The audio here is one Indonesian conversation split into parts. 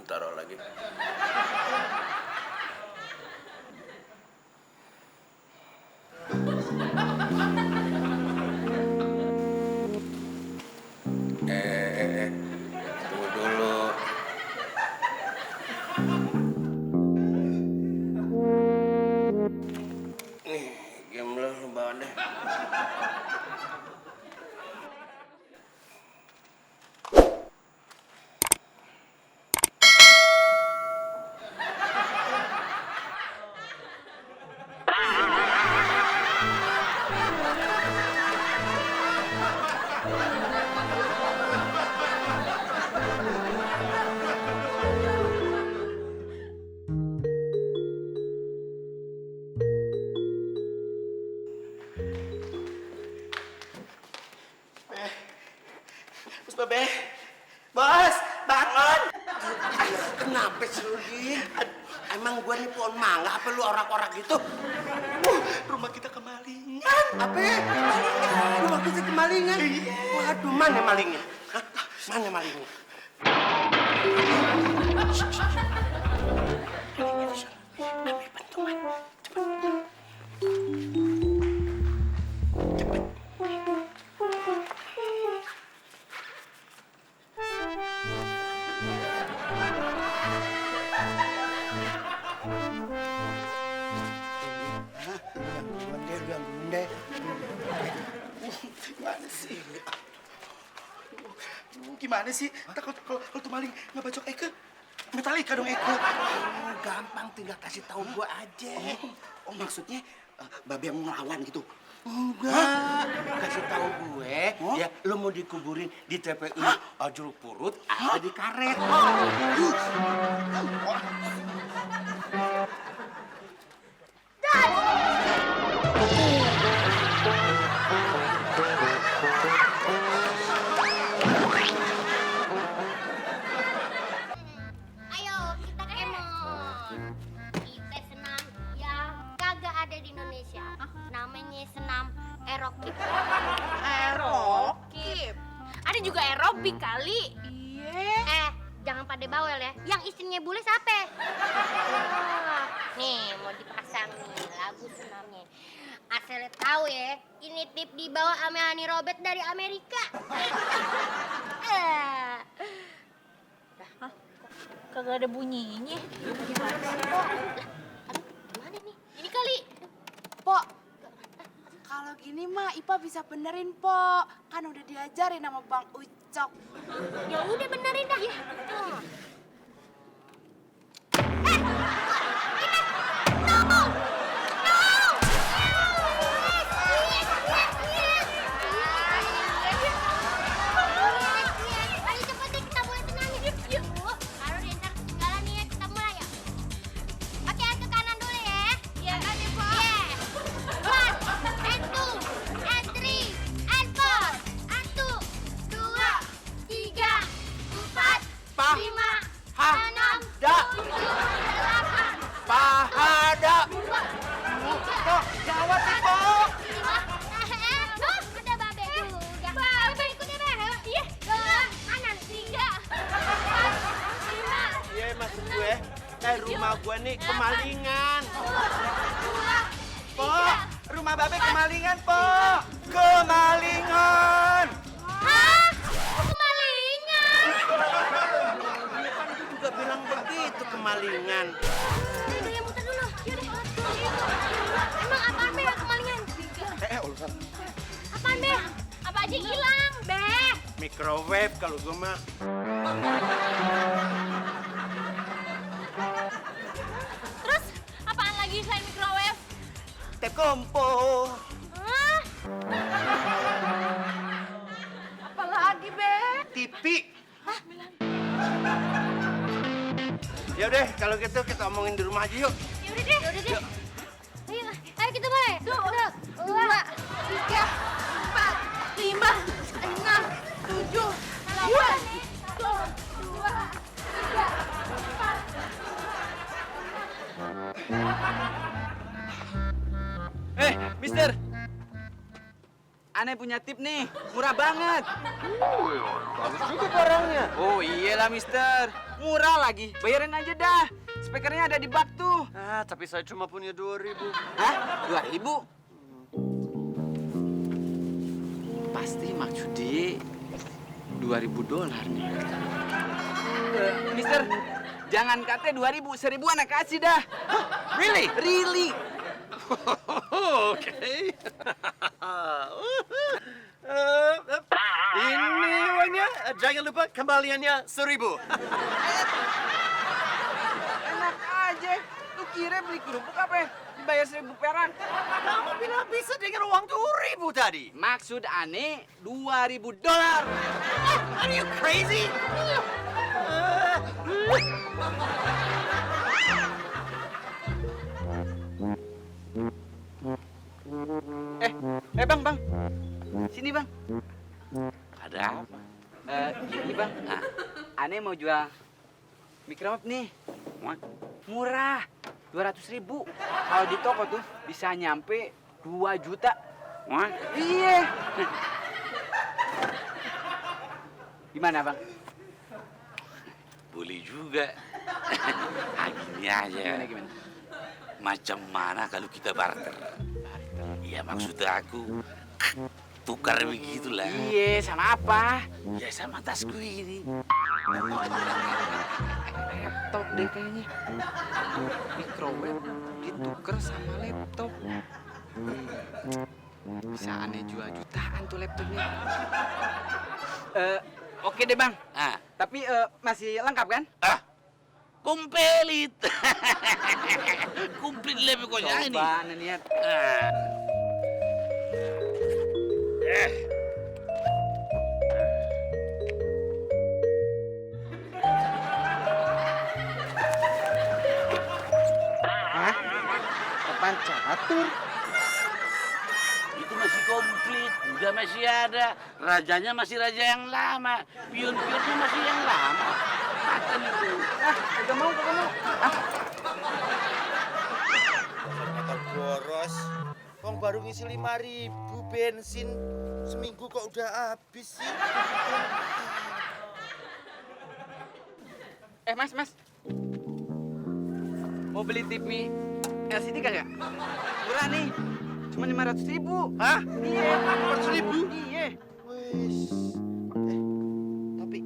Taruh lagi. Tunggu dulu. Nih, game lu bawa deh. Bos Babe, bos, bangun. Kenapa sih lu, Di? Emang gua nih pohon mangga apa lu orak-orak gitu? Rumah kita kemalingan. Apa? Kemalingan? Rumah kita kemalingan? Waduh, mana malingnya? Hah? Mana malingnya? Ambil bantuan. Cepet. Gimana sih? Takut kalau tuh maling ngebacok Eke. Metalika dong Eke. Gampang, tinggal kasih tahu gua aja. Oh maksudnya Babe yang ngelawan gitu? Enggak, kasih tahu gue, ya lu mau dikuburin di TPI Jeruk Purut atau di karet. Ayo kita kemon. Kita senam yang kagak ada di Indonesia. Namanya senam aerokip. Aerokip. Ada juga aerobik kali. Iya. Jangan pada bawel ya. Yang istrinya bule siapa? Nih mau dipasang nih lagu senamnya. Asal tahu ya, ini tip dibawa sama Hani Robert dari Amerika. Kagak ada bunyinya. Aduh, gimana nih? Ini kali. Pok, kalau gini mah Ipa bisa benerin, Pok. Kan udah diajarin sama Bang Ucok. Ya udah benerin dah. Ya. Ayo cepet deh kita mulai tenangnya. Yuk. Kalau dia ntar ketinggalan nih ya, kita mulai ya. Oke, ke kanan dulu ya. Iya, kan ya, Pok? One, and two, and three, and four. 1, 2, 3, 4, 5, 6, 7, 8, Pahada. Pok, gawat nih Pok. ada babe juga. Babe ikut ya, Be. Iya. 2, kanan, 3, 4, 5, Iya maksud gue, rumah gue nih kemalingan. 2, Pok, rumah Babe kemalingan Pok. Kemalingan. Hah? Kok kemalingan? Iya kan gue juga bilang begitu, kemalingan. Udah ya muter dulu. Yaudah. Emang apaan, Be, yang kemalingan? Urusan. Apaan, Be? Apa aja hilang, Be? Microwave kalau gue mah. Terus apaan lagi selain microwave? Tep kompo. Hah? Apalagi, Be? TV. Ya udah, kalau gitu kita omongin di rumah aja yuk. Yaudah deh. Ayo kita mulai. 1, 2, 3, 4, 5, 6, 7, 8, Mister. Aneh punya tip nih, murah banget. Bagus juga barangnya. Oh iyalah mister, murah lagi. Bayarin aja dah. Speakernya ada di bak tuh. Ah, tapi saya cuma punya 2.000. Hah? 2.000? Pasti maksud dia $2.000 nih. Mister, jangan kata 2.000, 1.000 anak kasih dah. Really? Really? Oke. Ini uangnya, jangan lupa kembaliannya 1.000. Enak aja. Lu kira beli kerupuk apa? Dibayar 1.000 perak. Kamu bilang bisa dengan uang 2.000 tadi. Maksud aneh $2.000. Are you crazy? Bang. Sini bang. Ada apa? Gini bang. Aneh mau jual mikrowave nih. Murah. 200.000. Kalau di toko tuh bisa nyampe 2 juta. Iya. Gimana bang? Boleh juga. Gini aja. Gimana? Macam mana kalau kita barter? Ya maksud aku tukar begitulah. Iya, sama apa? Ya sama tasku ini. Laptop deh kayaknya. Mikrowave ditukar sama laptop. Bisa aneh jual jutaan tuh laptopnya. Oke deh bang. Tapi masih lengkap kan? Komplit. Komplit lebih pokoknya ini. Coba aneh lihat. Papan catur. Itu masih komplit, udah masih ada. Rajanya masih raja yang lama, pion-pionnya masih yang lama. Makan itu. Udah mau. Motor boros. Wong baru ngisi 5.000 bensin. Seminggu kok udah habis sih. Mas. Mau beli TV LCD kagak? Murah nih. Cuma 500.000. Hah? Iya. 500.000? Iya. Wes. Tapi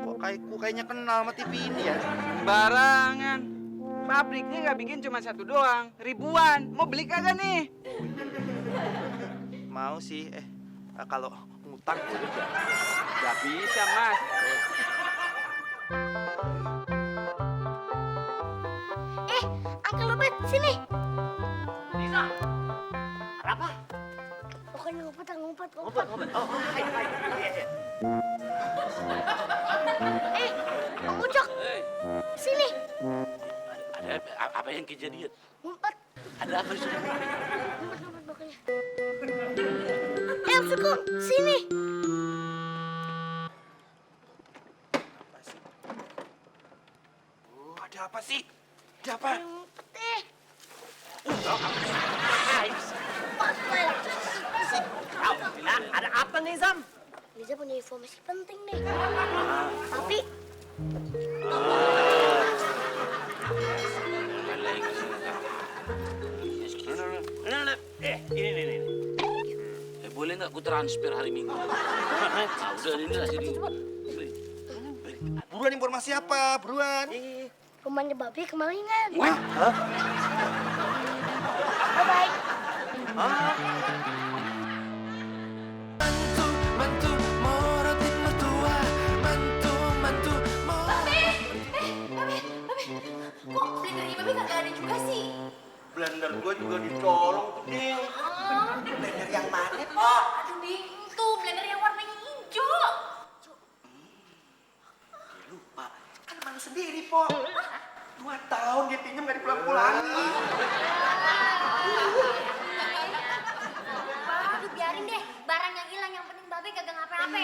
kok kayaknya kenal sama TV ini ya? Barangan. Pabriknya nggak bikin cuma satu doang, ribuan. Mau beli kagak nih? Mau sih. Kalau ngutang boleh nggak? Gak bisa, Mas. Uncle Ubed, sini. Lisa, ada apa? Bukan ngumpet. Ngumpet. Oh, hai. Bang Ucok, sini. Ada apa yang kejadian? Ngumpet Ada apa di sana? makanya. Sukun, sini. Oh, ada apa sih? Ada apa? Ngumpet deh. Ada apa nih, Zam? Liza punya informasi penting nih. Tapi Ini. Boleh nggak ku transfer hari Minggu? Nah, udah ini lah sini. Buruan informasi apa? Buruan. rumahnya Babe kemalingan. Wah, Bye-bye. Kok blendernya Babe kagak ada juga sih? Blender gua juga ditolong tuh, Ding. blender yang mana? Aduh bingung tuh, blender yang warnanya hijau. Lupa, kan malu sendiri, Po. 2 tahun dia pinjam gak dipulang-pulangin. Aduh, biarin deh. Barang yang hilang, yang penting Babe kagak ngapa-ngapa.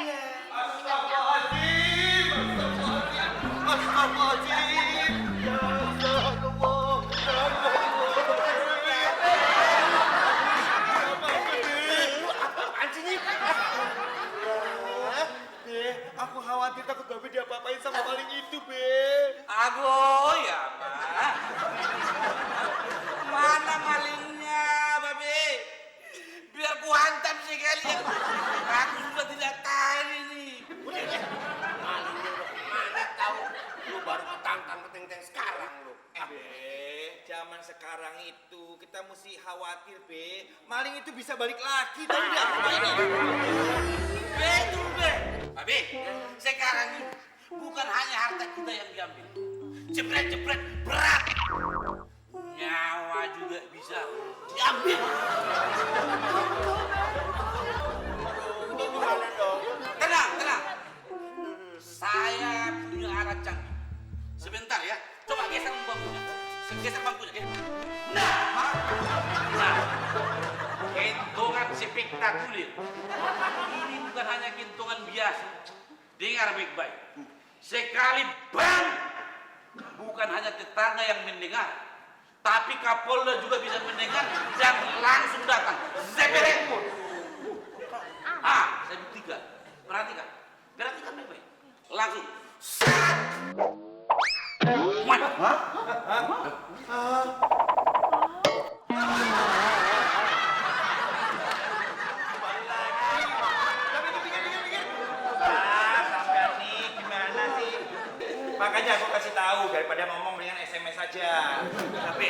Aku sudah tidak tahan ini. Maling lu kemana tahu? Lu baru ketangkang keteng-keteng sekarang lu. Zaman sekarang itu kita mesti khawatir, Be. Maling itu bisa balik lagi, tahu nggak? Betul, Be. Babe, sekarang ini bukan hanya harta kita yang diambil. Jepret-jepret berat. Nyawa juga bisa diambil. Gimana dong? Tenang, tenang. Saya punya alat canggih. Sebentar ya. Coba geser bangkunya. Geser bangkunya. Nah, kentongan spektakuler. Ini bukan hanya kentongan biasa. Dengar baik-baik. Sekali bang, bukan hanya tetangga yang mendengar, tapi Kapolda juga bisa mendengar dan langsung datang. Zeberet. Saya buktikan. Perhatikan. Perhatikan baik-baik. Langsung. Sat. Sampai nih gimana sih? Makanya aku kasih tahu daripada ngomong dengan SMS aja. Tapi